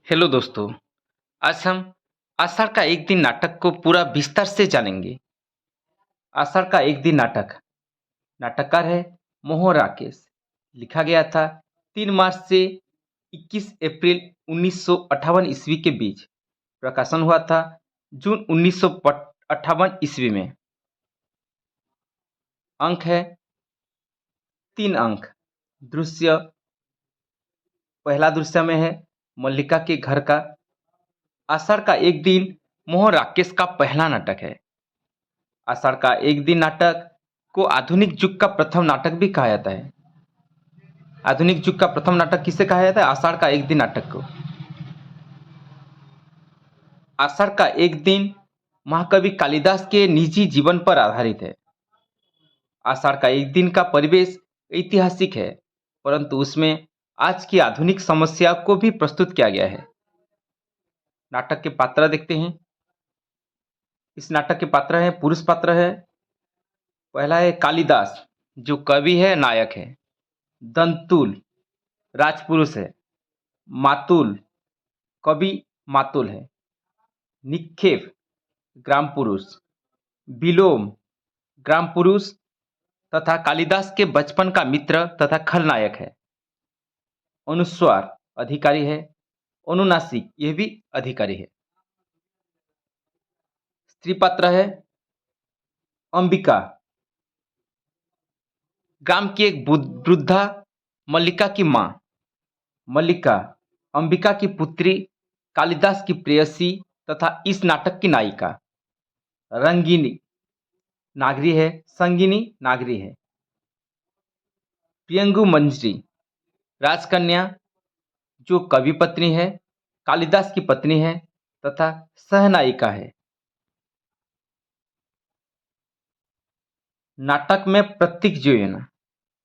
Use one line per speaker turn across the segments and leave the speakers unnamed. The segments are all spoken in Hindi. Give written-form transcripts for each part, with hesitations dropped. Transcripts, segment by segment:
हेलो दोस्तों। आज हम आषाढ़ का एक दिन नाटक को पूरा विस्तार से जानेंगे। आषाढ़ का एक दिन नाटक। नाटककार है मोहन राकेश। लिखा गया था 3 मार्च से 21 अप्रैल 1958 ईस्वी के बीच। प्रकाशन हुआ था जून 1958 ईस्वी में। अंक है 3 अंक। दृश्य पहला दृश्य में है मल्लिका के घर का। आषाढ़ का एक दिन मोहन राकेश का पहला नाटक है। आषाढ़ का एक दिन नाटक को आधुनिक युग का प्रथम नाटक भी कहा जाता है। आधुनिक युग का प्रथम नाटक किसे कहा जाता है? आषाढ़ का एक दिन नाटक को। आषाढ़ का एक दिन महाकवि कालिदास के निजी जीवन पर आधारित है। आषाढ़ का एक दिन का परिवेश ऐतिहासिक है, परंतु उसमें आज की आधुनिक समस्या को भी प्रस्तुत किया गया है। नाटक के पात्र देखते हैं। इस नाटक के पात्र हैं, पुरुष पात्र है। पहला है कालिदास, जो कवि है, नायक है। दंतुल राजपुरुष है। मातुल कवि मातुल है। निक्षेप ग्राम पुरुष। विलोम ग्राम पुरुष तथा कालिदास के बचपन का मित्र तथा खलनायक है। अनुस्वार अधिकारी है। अनुनासिक यह भी अधिकारी है। स्त्री पात्र है अंबिका, ग्राम की एक वृद्धा मल्लिका की मां। मल्लिका अंबिका की पुत्री, कालिदास की प्रेयसी तथा इस नाटक की नायिका। रंगिनी नागरी है। संगिनी नागरी है। प्रियंगु मंजरी राजकन्या, जो कवि पत्नी है, कालिदास की पत्नी है तथा सहनायिका है। नाटक में प्रतीक योजना।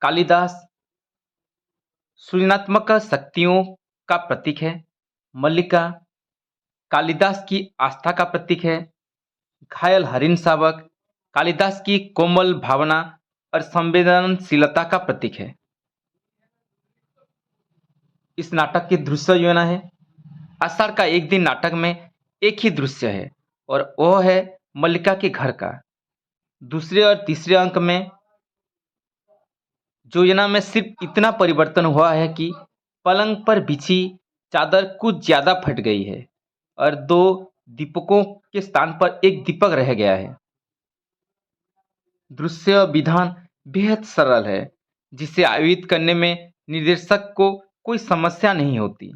कालिदास सृजनात्मक शक्तियों का प्रतीक है। मल्लिका कालिदास की आस्था का प्रतीक है। घायल हरिण शावक कालिदास की कोमल भावना और संवेदनशीलता का प्रतीक है। इस नाटक की दृश्य योजना है। आषाढ़ का एक दिन नाटक में एक ही दृश्य है और वह है मल्लिका के घर का। दूसरे और तीसरे अंक में योजना में सिर्फ इतना परिवर्तन हुआ है कि पलंग पर बिछी चादर कुछ ज्यादा फट गई है और 2 दीपकों के स्थान पर एक दीपक रह गया है। दृश्य विधान बेहद सरल है, जिसे आयोजित करने में निर्देशक को कोई समस्या नहीं होती।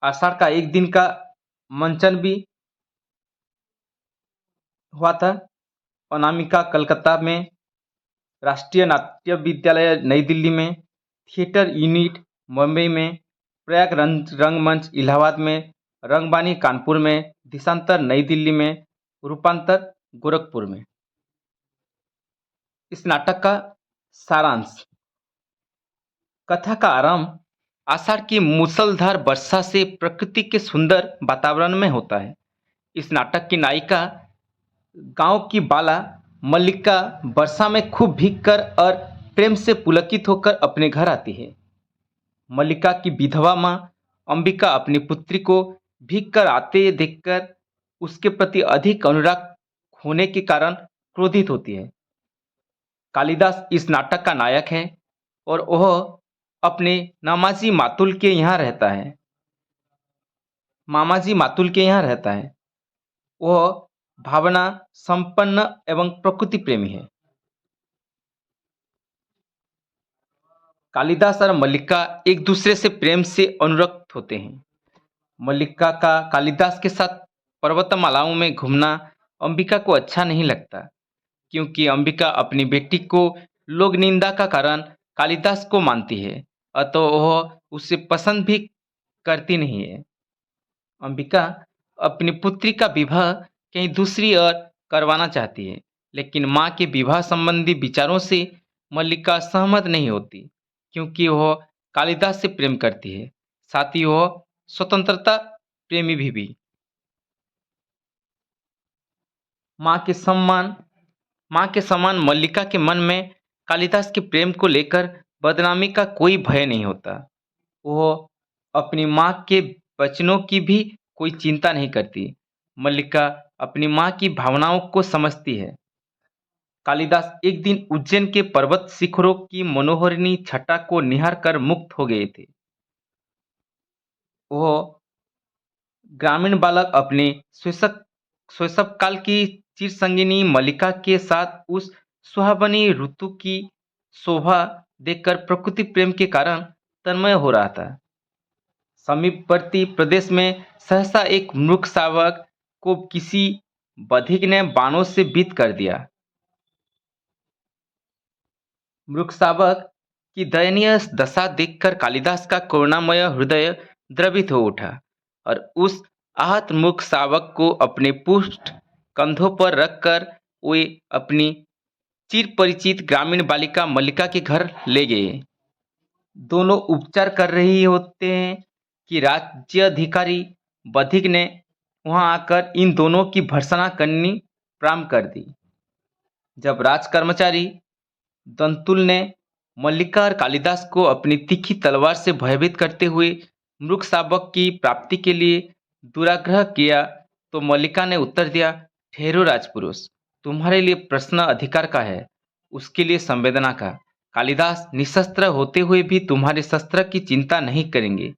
आषाढ़ का एक दिन का मंचन भी हुआ था। अनामिका कलकत्ता में, राष्ट्रीय नाट्य विद्यालय नई दिल्ली में, थिएटर यूनिट मुंबई में, प्रयाग रंगमंच इलाहाबाद में, रंगबानी कानपुर में, देशांतर नई दिल्ली में, रूपांतर गोरखपुर में। इस नाटक का सारांश। कथा का आरंभ आषाढ़ की मूसलधार वर्षा से प्रकृति के सुंदर वातावरण में होता है। इस नाटक की नायिका गांव की बाला मल्लिका वर्षा में खूब भीगकर और प्रेम से पुलकित होकर अपने घर आती है। मल्लिका की विधवा मां अंबिका अपनी पुत्री को भीगकर आते देखकर उसके प्रति अधिक अनुराग होने के कारण क्रोधित होती है। कालिदास इस नाटक का नायक है और वह अपने नामाजी मातुल के यहाँ रहता है। मामाजी मातुल के यहाँ रहता है। वह भावना संपन्न एवं प्रकृति प्रेमी है। कालिदास और मल्लिका एक दूसरे से प्रेम से अनुरक्त होते हैं। मल्लिका का कालिदास के साथ पर्वतमालाओं में घूमना अंबिका को अच्छा नहीं लगता, क्योंकि अंबिका अपनी बेटी को लोक निंदा का कारण कालिदास को मानती है, अतः वह उसे पसंद भी करती नहीं है। अंबिका अपनी पुत्री का विवाह कहीं दूसरी ओर करवाना चाहती है, लेकिन मां के विवाह संबंधी विचारों से मल्लिका सहमत नहीं होती, क्योंकि वह कालिदास से प्रेम करती है। साथ ही वह स्वतंत्रता प्रेमी भी। मां के समान मल्लिका के मन में कालिदास के प्रेम को लेकर बदनामी का कोई भय नहीं होता। वह अपनी माँ के वचनों की भी कोई चिंता नहीं करती। मल्लिका अपनी माँ की भावनाओं को समझती है। कालिदास एक दिन उज्जैन के पर्वत शिखरों की मनोहरिणी छटा को निहार कर मुक्त हो गए थे। वो ग्रामीण बालक अपने शैशवकाल की चिरसंगिनी मल्लिका के साथ उस सुहावनी ऋतु की शोभा देखकर प्रकृति प्रेम के कारण तन्मय हो रहा था। समीपवर्ती प्रदेश में सहसा एक मूर्ख शावक को किसी बधिक ने बाणों से बीत कर दिया। मूर्ख शावक की दयनीय दशा देखकर कालिदास का करुणामय हृदय द्रवित हो उठा और उस आहत मूर्ख शावक को अपने पुष्ट कंधों पर रखकर वे अपनी चिर परिचित ग्रामीण बालिका मल्लिका के घर ले गए। दोनों उपचार कर रही होते हैं कि राज्य अधिकारी बधिक ने वहां आकर इन दोनों की भर्त्सना करनी प्रारंभ कर दी। जब राज कर्मचारी दंतुल ने मल्लिका और कालिदास को अपनी तीखी तलवार से भयभीत करते हुए मूर्ख शावक की प्राप्ति के लिए दुराग्रह किया तो मल्लिका ने उत्तर दिया, ठहरो राजपुरुष, तुम्हारे लिए प्रश्न अधिकार का है, उसके लिए संवेदना का। कालिदास निशस्त्र होते हुए भी तुम्हारे शस्त्र की चिंता नहीं करेंगे।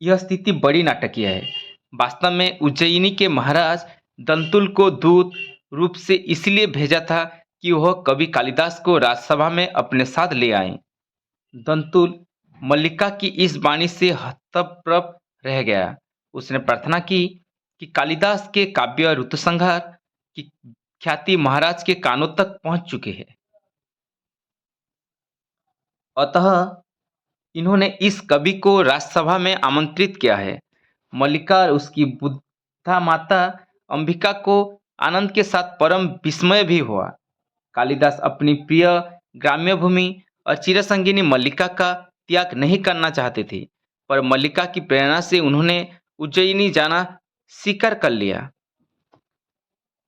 यह स्थिति बड़ी नाटकीय है। वास्तव में उज्जयिनी के महाराज दंतुल को दूत रूप से इसलिए भेजा था कि वह कवि कालिदास को राजसभा में अपने साथ ले आए। दंतुल मल्लिका की इस वाणी से हतप्रभ रह गया। उसने प्रार्थना की कि कालिदास के काव्य ऋतुसंहार की ख्याति महाराज के कानों तक पहुंच चुकी है, अतः इन्होंने इस कवि को राजसभा में आमंत्रित किया है। मल्लिका और उसकी बुद्धा माता अंबिका को आनंद के साथ परम विस्मय भी हुआ। कालिदास अपनी प्रिय ग्राम्य भूमि और चिरसंगिनी मल्लिका का त्याग नहीं करना चाहते थे, पर मल्लिका की प्रेरणा से उन्होंने उज्जयिनी जाना स्वीकार कर लिया।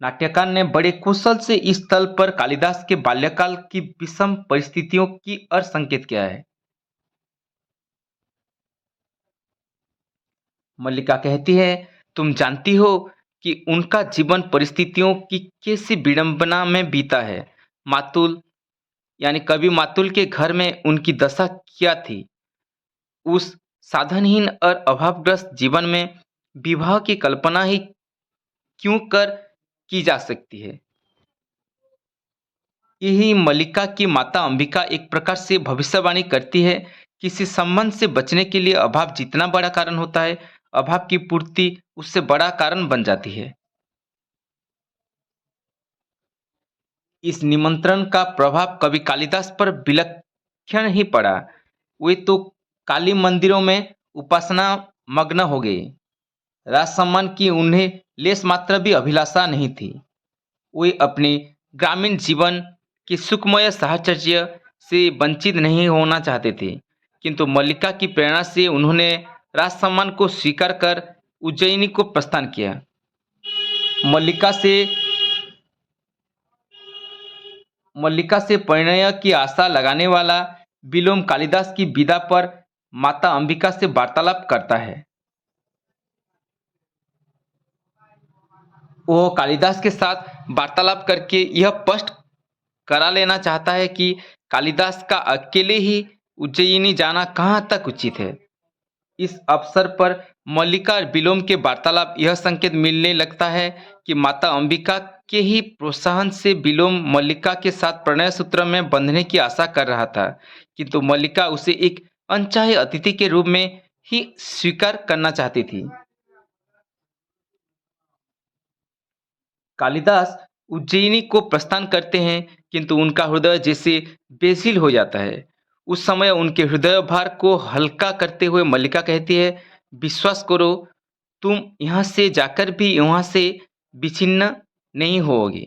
नाट्यकार ने बड़े कुशल से इस स्थल पर कालिदास के बाल्यकाल की विषम परिस्थितियों की अर्थ संकेत किया है। मल्लिका कहती है, तुम जानती हो कि उनका जीवन परिस्थितियों की कैसी विडंबना में बीता है। मातुल यानी कवि मातुल के घर में उनकी दशा क्या थी। उस साधनहीन और अभावग्रस्त जीवन में विवाह की कल्पना ही क्यों कर की जा सकती है। यही मल्लिका की माता अंबिका एक प्रकार से भविष्यवाणी करती है। किसी संबंध से बचने के लिए अभाव जितना बड़ा कारण होता है, अभाव की पूर्ति उससे बड़ा कारण बन जाती है। इस निमंत्रण का प्रभाव कवि कालिदास पर विलक्षण ही पड़ा। वे तो काली मंदिरों में उपासना मग्न हो गए। राजसम्मान की उन्हें लेस मात्र भी अभिलाषा नहीं थी। वे अपने ग्रामीण जीवन के सुखमय साहचर्य से वंचित नहीं होना चाहते थे, किंतु मल्लिका की प्रेरणा से उन्होंने राजसम्मान को स्वीकार कर उज्जयिनी को प्रस्थान किया। मल्लिका से मल्लिका से परिणय की आशा लगाने वाला विलोम कालिदास की विदा पर माता अंबिका से वार्तालाप करता है। वो कालिदास के साथ वार्तालाप करके यह स्पष्ट करा लेना चाहता है कि कालिदास का अकेले ही उज्जयिनी जाना कहाँ तक उचित है। इस अवसर पर मल्लिका और विलोम के वार्तालाप यह संकेत मिलने लगता है कि माता अंबिका के ही प्रोत्साहन से विलोम मल्लिका के साथ प्रणय सूत्र में बंधने की आशा कर रहा था, किंतु मल्लिका उसे एक अनचाहे अतिथि के रूप में ही स्वीकार करना चाहती थी। कालिदास उज्जयिनी को प्रस्थान करते हैं, किंतु उनका हृदय जैसे बेसिल हो जाता है। उस समय उनके हृदय भार को हल्का करते हुए मल्लिका कहती है, विश्वास करो, तुम यहाँ से जाकर भी यहाँ से विच्छिन्न नहीं होोगे।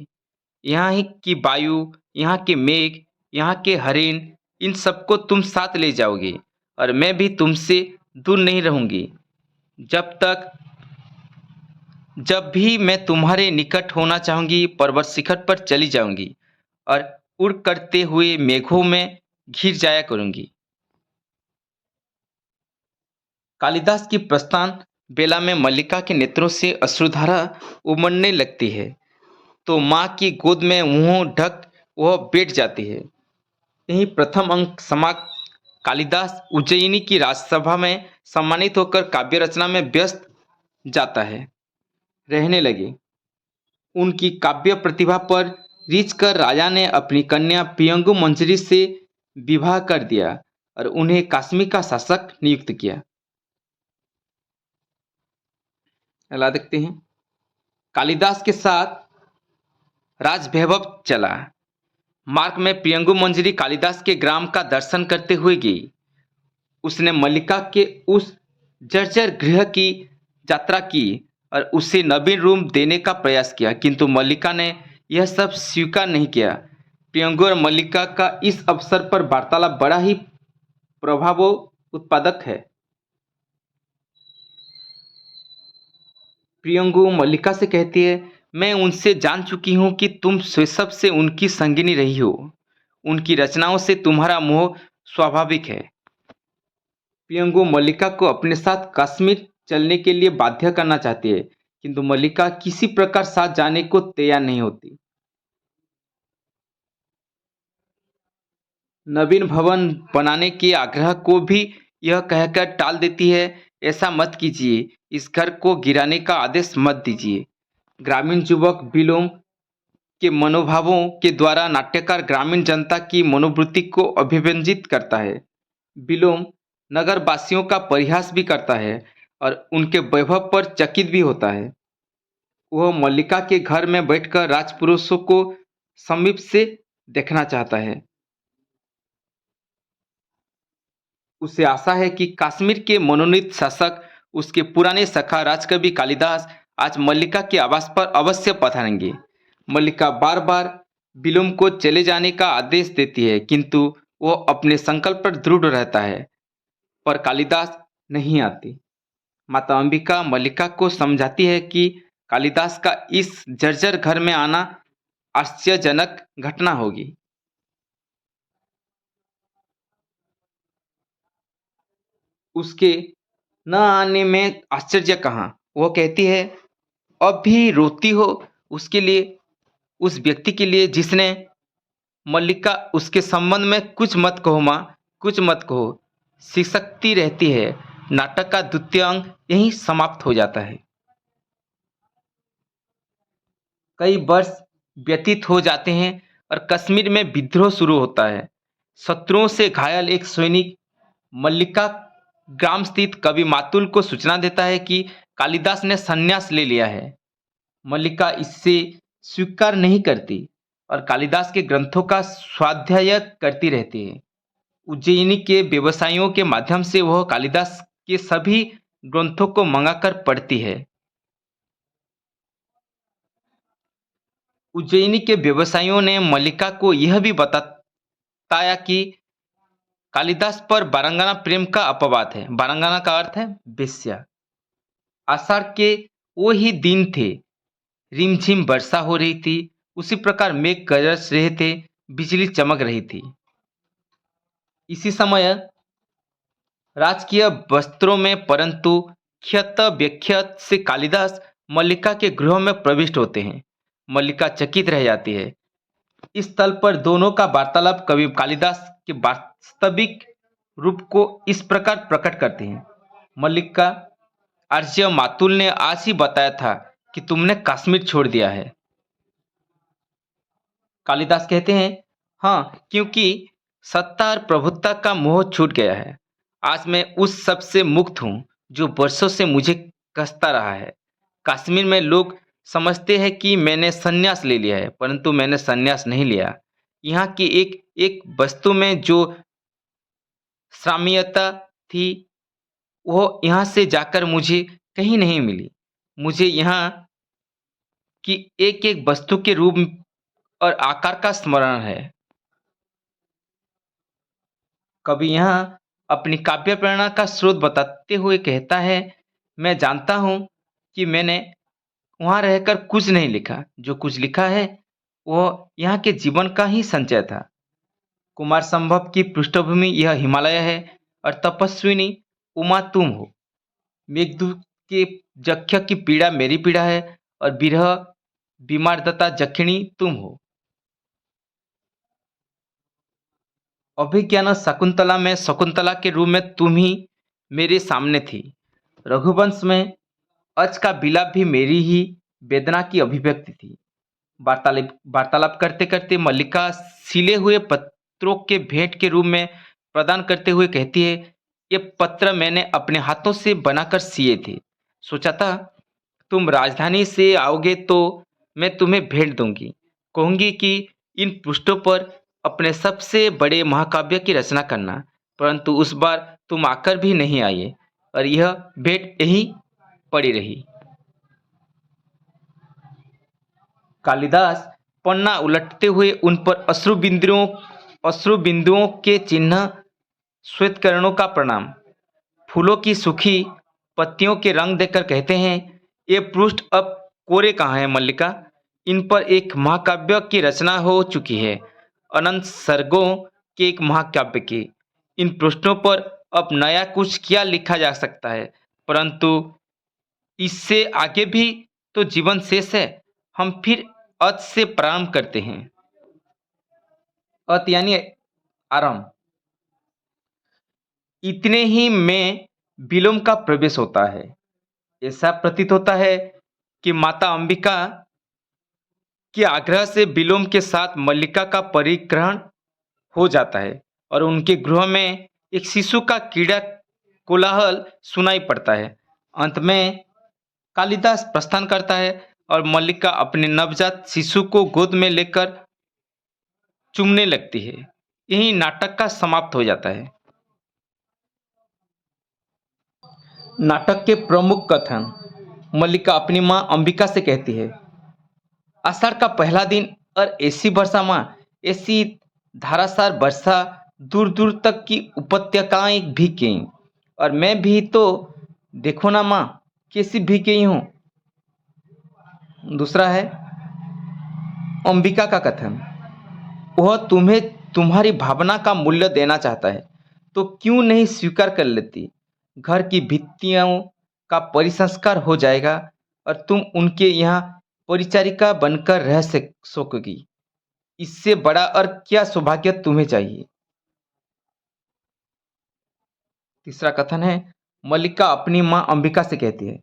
यहाँ ही की वायु, यहाँ के मेघ, यहाँ के हरिण, इन सबको तुम साथ ले जाओगे और मैं भी तुमसे दूर नहीं रहूंगी। जब भी मैं तुम्हारे निकट होना चाहूंगी, पर्वत शिखर पर चली जाऊंगी और उड़ करते हुए मेघों में घिर जाया करूंगी। कालिदास की प्रस्थान बेला में मल्लिका के नेत्रों से अश्रुधारा उमड़ने लगती है, तो माँ की गोद में मुंह ढक वह बैठ जाती है। यही प्रथम अंक समाप्त। कालिदास उज्जयिनी की राजसभा में सम्मानित होकर काव्य रचना में व्यस्त जाता है रहने लगे। उनकी काव्य प्रतिभा पर रीझ कर राजा ने अपनी कन्या पियंगु मंजरी से विवाह कर दिया और उन्हें काश्मीर का शासक नियुक्त किया। अगला देखते हैं। कालिदास के साथ राजवैभव चला। मार्ग में पियंगु मंजरी कालिदास के ग्राम का दर्शन करते हुए गई। उसने मल्लिका के उस जर्जर गृह की यात्रा की और उसे नवीन रूप देने का प्रयास किया, किंतु मल्लिका ने यह सब स्वीकार नहीं किया। पियंगु और मल्लिका का इस अवसर पर वार्तालाप बड़ा ही प्रभाव उत्पादक है। प्रियंगु मल्लिका से कहती है, मैं उनसे जान चुकी हूं कि तुम शैशव से उनकी संगिनी रही हो। उनकी रचनाओं से तुम्हारा मोह स्वाभाविक है। प्रियंगु मल्लिका को अपने साथ कश्मीर चलने के लिए बाध्य करना चाहती है, किंतु मल्लिका किसी प्रकार साथ जाने को तैयार नहीं होती। नवीन भवन बनाने के आग्रह को भी यह कहकर टाल देती है, ऐसा मत कीजिए, इस घर को गिराने का आदेश मत दीजिए। ग्रामीण युवक विलोम के मनोभावों के द्वारा नाट्यकार ग्रामीण जनता की मनोवृत्ति को अभिव्यंजित करता है। विलोम नगरवासियों का परिहास भी करता है और उनके वैभव पर चकित भी होता है। वह मल्लिका के घर में बैठकर राजपुरुषों को समीप से देखना चाहता है। उसे आशा है कि कश्मीर के मनोनीत शासक उसके पुराने सखा राजकवि कालिदास आज मल्लिका के आवास पर अवश्य पधारेंगे। मल्लिका बार बार विलोम को चले जाने का आदेश देती है, किंतु वह अपने संकल्प पर दृढ़ रहता है, पर कालिदास नहीं आती। माता अंबिका मल्लिका को समझाती है कि कालिदास का इस जर्जर घर में आना आश्चर्यजनक घटना होगी। उसके न आने में आश्चर्य कहाँ। वह कहती है, अब भी रोती हो उसके लिए, उस व्यक्ति के लिए जिसने मल्लिका उसके संबंध में कुछ मत कहो माँ, कुछ मत कहो, सिसकती रहती है। नाटक का द्वितीय अंक यहीं समाप्त हो जाता है। कई वर्ष व्यतीत हो जाते हैं और कश्मीर में विद्रोह शुरू होता है। शत्रुओं से घायल एक सैनिक मल्लिका ग्राम स्थित कवि मातुल को सूचना देता है कि कालिदास ने संन्यास ले लिया है। मल्लिका इससे स्वीकार नहीं करती और कालिदास के ग्रंथों का स्वाध्याय करती रहती है। उज्जयिनी के व्यवसायियों के माध्यम से वह कालिदास के सभी ग्रंथों को मंगाकर पढ़ती है। उज्जयिनी के व्यवसायियों ने मल्लिका को यह भी बताया कि कालिदास पर बारंगाना प्रेम का अपवाद है। बारंगाना का अर्थ है वेश्या। आषाढ़ के वो ही दिन थे, रिमझिम वर्षा हो रही थी, उसी प्रकार मेघ गरज रहे थे, बिजली चमक रही थी। इसी समय राजकीय वस्त्रों में परंतु क्षत व्यक्षत से कालिदास मल्लिका के गृह में प्रविष्ट होते हैं। मल्लिका चकित रह जाती है। इस स्थल पर दोनों का वार्तालाप कवि कालिदास के वास्तविक रूप को इस प्रकार प्रकट करते हैं। मल्लिका, आर्य मातुल ने आज ही बताया था कि तुमने कश्मीर छोड़ दिया है। कालिदास कहते हैं, हाँ, क्योंकि सत्ता और प्रभुत्व का मोह छूट गया है। आज मैं उस सब से मुक्त हूँ जो वर्षों से मुझे कसता रहा है। कश्मीर में लोग समझते हैं कि मैंने संन्यास ले लिया है, परंतु मैंने संन्यास नहीं लिया। यहाँ की एक एक वस्तु में जो साम्यता थी, वह यहाँ से जाकर मुझे कहीं नहीं मिली। मुझे यहाँ की एक एक वस्तु के रूप और आकार का स्मरण है। कवि यहाँ अपनी काव्य प्रेरणा का स्रोत बताते हुए कहता है, मैं जानता हूँ कि मैंने वहाँ रहकर कुछ नहीं लिखा, जो कुछ लिखा है वह यहाँ के जीवन का ही संचय था। कुमार संभव की पृष्ठभूमि यह हिमालय है और तपस्विनी उमा तुम हो। मेघदूत के जख्य की पीड़ा मेरी पीड़ा है और बिरह बीमारदता जखिणी तुम हो। अभिज्ञान शकुंतला में शकुंतला के रूप में तुम ही मेरे सामने थी। रघुवंश में अच का विलाप भी मेरी ही वेदना की अभिव्यक्ति थी। वार्तालाप वार्तालाप करते करते मल्लिका सिले हुए पत्रों के भेंट के रूप में प्रदान करते हुए कहती है, ये पत्र मैंने अपने हाथों से बनाकर सिए थे। सोचा था तुम राजधानी से आओगे तो मैं तुम्हें भेंट दूंगी, कहूंगी कि इन पृष्ठों पर अपने सबसे बड़े महाकाव्य की रचना करना, परंतु उस बार तुम आकर भी नहीं आए और यह भेंट यहीं पड़ी रही। कालिदास पन्ना उलटते हुए उन पर अश्रु बिंदुओं के चिन्ह श्वेतकरणों का प्रणाम फूलों की सूखी पत्तियों के रंग देखकर कहते हैं, ये पृष्ठ अब कोरे कहाँ हैं मल्लिका। इन पर एक महाकाव्य की रचना हो चुकी है, अनंत सर्गों के एक महाकाव्य की। इन पृष्ठों पर अब नया कुछ क्या लिखा जा सकता है, परंतु इससे आगे भी तो जीवन शेष है। हम फिर अत से प्रारंभ करते हैं। अत यानी आरंभ। इतने ही में विलोम का प्रवेश होता है। ऐसा प्रतीत होता है कि माता अंबिका के आग्रह से विलोम के साथ मल्लिका का परिग्रहण हो जाता है और उनके गृह में एक शिशु का कीड़ा कोलाहल सुनाई पड़ता है। अंत में कालिदास प्रस्थान करता है और मल्लिका अपने नवजात शिशु को गोद में लेकर चूमने लगती है। यही नाटक का समाप्त हो जाता है। नाटक के प्रमुख कथन। मल्लिका अपनी मां अंबिका से कहती है, आषाढ़ का पहला दिन और ऐसी वर्षा मां, ऐसी धारासार वर्षा दूर दूर तक की उपत्यकाएं भीग गईं और मैं भी तो देखो ना मां कैसी भीग गई हूं। दूसरा है अंबिका का कथन। वह तुम्हें तुम्हारी भावना का मूल्य देना चाहता है तो क्यों नहीं स्वीकार कर लेती। घर की भित्तियों का परिसंस्कार हो जाएगा और तुम उनके यहाँ परिचारिका बनकर रह सकोगी। इससे बड़ा और क्या सौभाग्य तुम्हें चाहिए। तीसरा कथन है मल्लिका अपनी मां अंबिका से कहती है,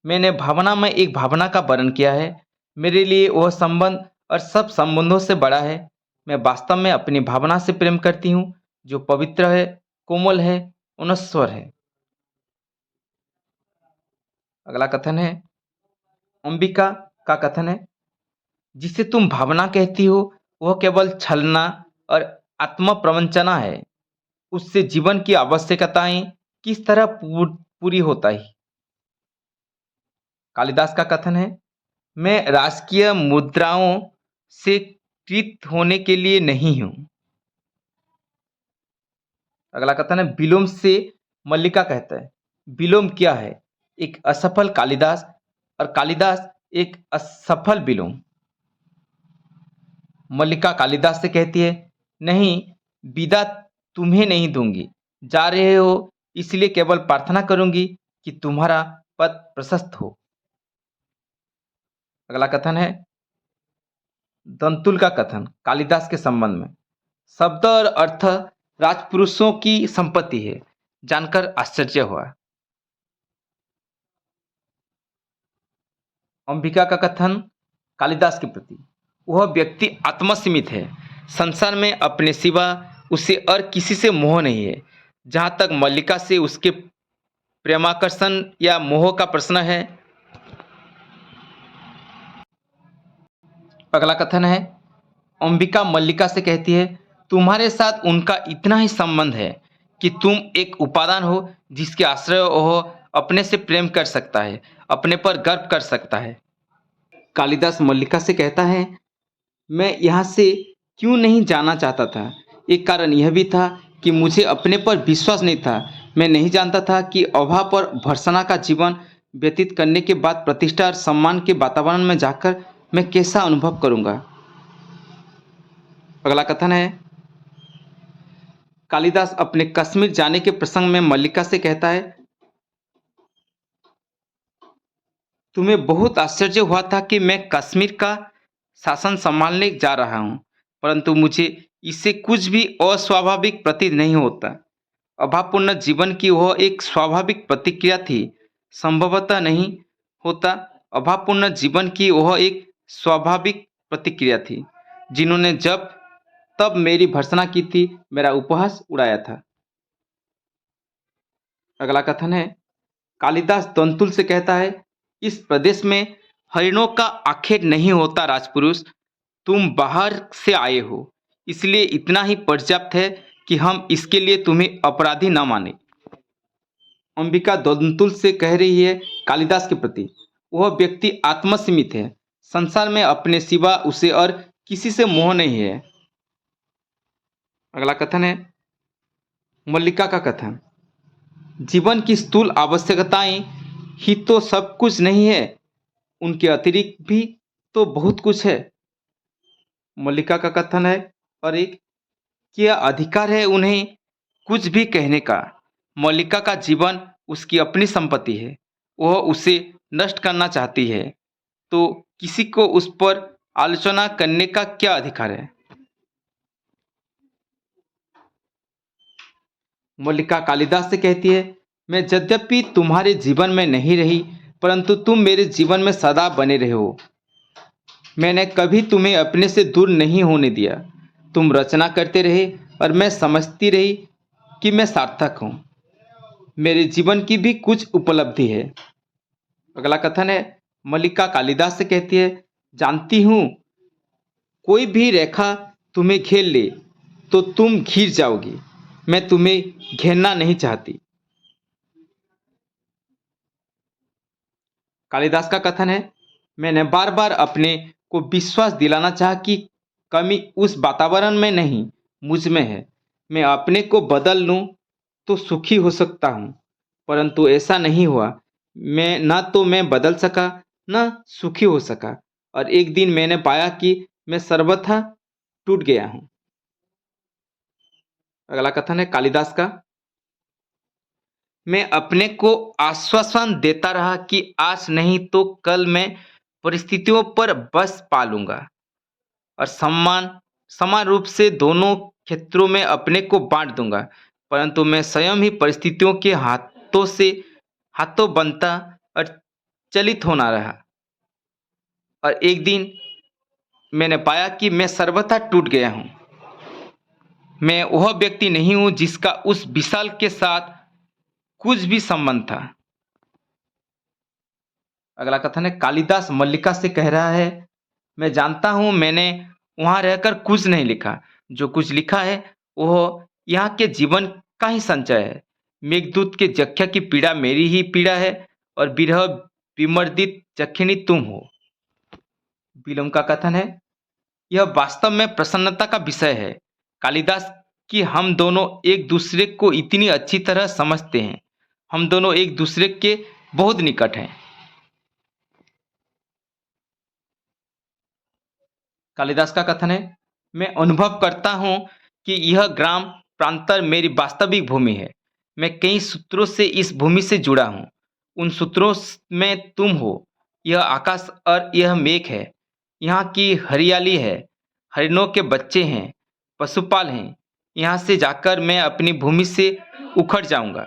मैंने भावना में एक भावना का वर्णन किया है। मेरे लिए वह संबंध और सब संबंधों से बड़ा है। मैं वास्तव में अपनी भावना से प्रेम करती हूँ, जो पवित्र है, कोमल है, अनश्वर है। अगला कथन है अंबिका का कथन है, जिसे तुम भावना कहती हो वह केवल छलना और आत्म प्रवंचना है। उससे जीवन की आवश्यकताएं किस तरह पूरी होता है। कालिदास का कथन है, मैं राजकीय मुद्राओं से कृत होने के लिए नहीं हूं। अगला कथन है विलोम से। मल्लिका कहता है, विलोम क्या है। एक असफल कालिदास और कालिदास एक असफल विलोम। मल्लिका कालिदास से कहती है, नहीं, विदा तुम्हें नहीं दूंगी। जा रहे हो इसलिए केवल प्रार्थना करूंगी कि तुम्हारा पथ प्रशस्त हो। अगला कथन है दंतुल का कथन कालिदास के संबंध में। शब्द और अर्थ राजपुरुषों की संपत्ति है, जानकर आश्चर्य हुआ। अंबिका का कथन कालिदास के प्रति, वह व्यक्ति आत्मसीमित है। संसार में अपने सिवा उसे और किसी से मोह नहीं है। जहाँ तक मल्लिका से उसके प्रेमाकर्षण या मोह का प्रश्न है। अगला कथन है अंबिका मल्लिका से कहती है, तुम्हारे साथ उनका इतना ही संबंध है कि तुम एक उपादान हो जिसके आश्रय वह अपने से प्रेम कर सकता है, अपने पर गर्व कर सकता है। कालिदास मल्लिका से कहता है, मैं यहाँ से क्यों नहीं जाना चाहता था। एक कारण यह भी था कि मुझे अपने पर विश्वास नहीं था। मैं नहीं जानता था कि अभाव पर भर्त्सना का जीवन व्यतीत करने के बाद प्रतिष्ठा और सम्मान के वातावरण में जाकर मैं कैसा अनुभव करूंगा। अगला कथन है कालिदास अपने कश्मीर जाने के प्रसंग में मल्लिका से कहता है, तुम्हें बहुत आश्चर्य हुआ था कि मैं कश्मीर का शासन संभालने जा रहा हूँ, परंतु मुझे इससे कुछ भी अस्वाभाविक प्रतीत नहीं होता। अभावपूर्ण जीवन की वह एक स्वाभाविक प्रतिक्रिया थी, संभवतः नहीं होता। अभावपूर्ण जीवन की वह एक स्वाभाविक प्रतिक्रिया थी, जिन्होंने जब तब मेरी भर्त्सना की थी, मेरा उपहास उड़ाया था। अगला कथन है, कालिदास दंतुल से कहता है, इस प्रदेश में हरिणों का आखेट नहीं होता राजपुरुष, तुम बाहर से आए हो, इसलिए इतना ही पर्याप्त है कि हम इसके लिए तुम्हें अपराधी न माने। अंबिका दंतुल से कह रही है कालिदास के प्रति, वह व्यक्ति आत्मसीमित है, संसार में अपने सिवा उसे और किसी से मोह नहीं है। अगला कथन है, मल्लिका का कथन, जीवन की स्थूल आवश्यकताएं ही तो सब कुछ नहीं है, उनके अतिरिक्त भी तो बहुत कुछ है। मल्लिका का कथन है, और एक, क्या अधिकार है उन्हें कुछ भी कहने का। मल्लिका का जीवन उसकी अपनी संपत्ति है, वह उसे नष्ट करना चाहती है, तो किसी को उस पर आलोचना करने का क्या अधिकार है। मल्लिका कालिदास से कहती है, मैं यद्यपि तुम्हारे जीवन में नहीं रही, परंतु तुम मेरे जीवन में सदा बने रहे हो। मैंने कभी तुम्हें अपने से दूर नहीं होने दिया। तुम रचना करते रहे और मैं समझती रही कि मैं सार्थक हूँ। मेरे जीवन की भी कुछ उपलब्धि है। अगला कथन है, मल्लिका कालिदास से कहती है, जानती हूँ कोई भी रेखा तुम्हें घेर ले तो तुम घिर जाओगी, मैं तुम्हें घेरना नहीं चाहती। कालिदास का कथन है, मैंने बार बार अपने को विश्वास दिलाना चाहा कि कमी उस वातावरण में नहीं, मुझ में है। मैं अपने को बदल लूं तो सुखी हो सकता हूं, परंतु ऐसा नहीं हुआ। मैं बदल सका न सुखी हो सका, और एक दिन मैंने पाया कि मैं सर्वथा टूट गया हूं। अगला कथन है कालिदास का, मैं अपने को आश्वासन देता रहा कि आज नहीं तो कल मैं परिस्थितियों पर बस पा लूंगा और समान रूप से दोनों क्षेत्रों में अपने को बांट दूंगा, परंतु मैं स्वयं ही परिस्थितियों के हाथों बनता और चलित होना रहा, और एक दिन मैंने पाया कि मैं सर्वथा टूट गया हूं। मैं वह व्यक्ति नहीं हूं जिसका उस विशाल के साथ कुछ भी संबंध था। अगला कथन है, कालिदास मल्लिका से कह रहा है, मैं जानता हूं मैंने वहां रहकर कुछ नहीं लिखा, जो कुछ लिखा है वह यहाँ के जीवन का ही संचय है। मेघदूत के जख्या की पीड़ा मेरी ही पीड़ा है, और विरह विमर्दित जखिनी तुम हो। विलोम का कथन है, यह वास्तव में प्रसन्नता का विषय है कालिदास कि हम दोनों एक दूसरे को इतनी अच्छी तरह समझते हैं। हम दोनों एक दूसरे के बहुत निकट हैं। कालिदास का कथन है, मैं अनुभव करता हूं कि यह ग्राम प्रांतर मेरी वास्तविक भूमि है। मैं कई सूत्रों से इस भूमि से जुड़ा हूं। उन सूत्रों में तुम हो, यह आकाश और यह मेघ है। यहाँ की हरियाली है, हरिणों के बच्चे हैं, पशुपाल हैं। यहाँ से जाकर मैं अपनी भूमि से उखड़ जाऊंगा।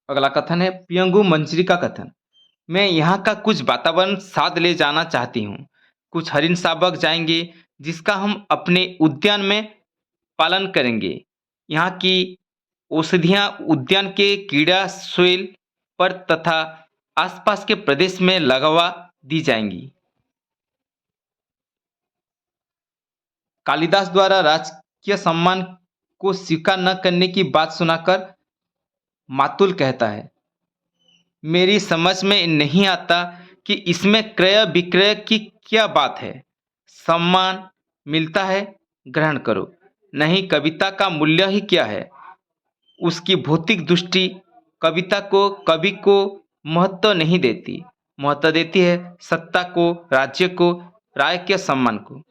अगला कथन है, पियंगु मंजरी का कथन, मैं यहाँ का कुछ वातावरण साथ ले जाना चाहती हूँ। कुछ हरिण शावक जाएंगे जिसका हम अपने उद्यान में पालन करेंगे। यहाँ की औषधियाँ उद्यान के क्रीड़ा शैल पर तथा आसपास के प्रदेश में लगवा दी जाएंगी। कालिदास द्वारा राजकीय सम्मान को स्वीकार न करने की बात सुनाकर मातुल कहता है, मेरी समझ में नहीं आता कि इसमें क्रय विक्रय की क्या बात है। सम्मान मिलता है, ग्रहण करो, नहीं कविता का मूल्य ही क्या है। उसकी भौतिक दृष्टि कविता को कवि को महत्व नहीं देती, महत्व देती है सत्ता को, राज्य को, राय के सम्मान को।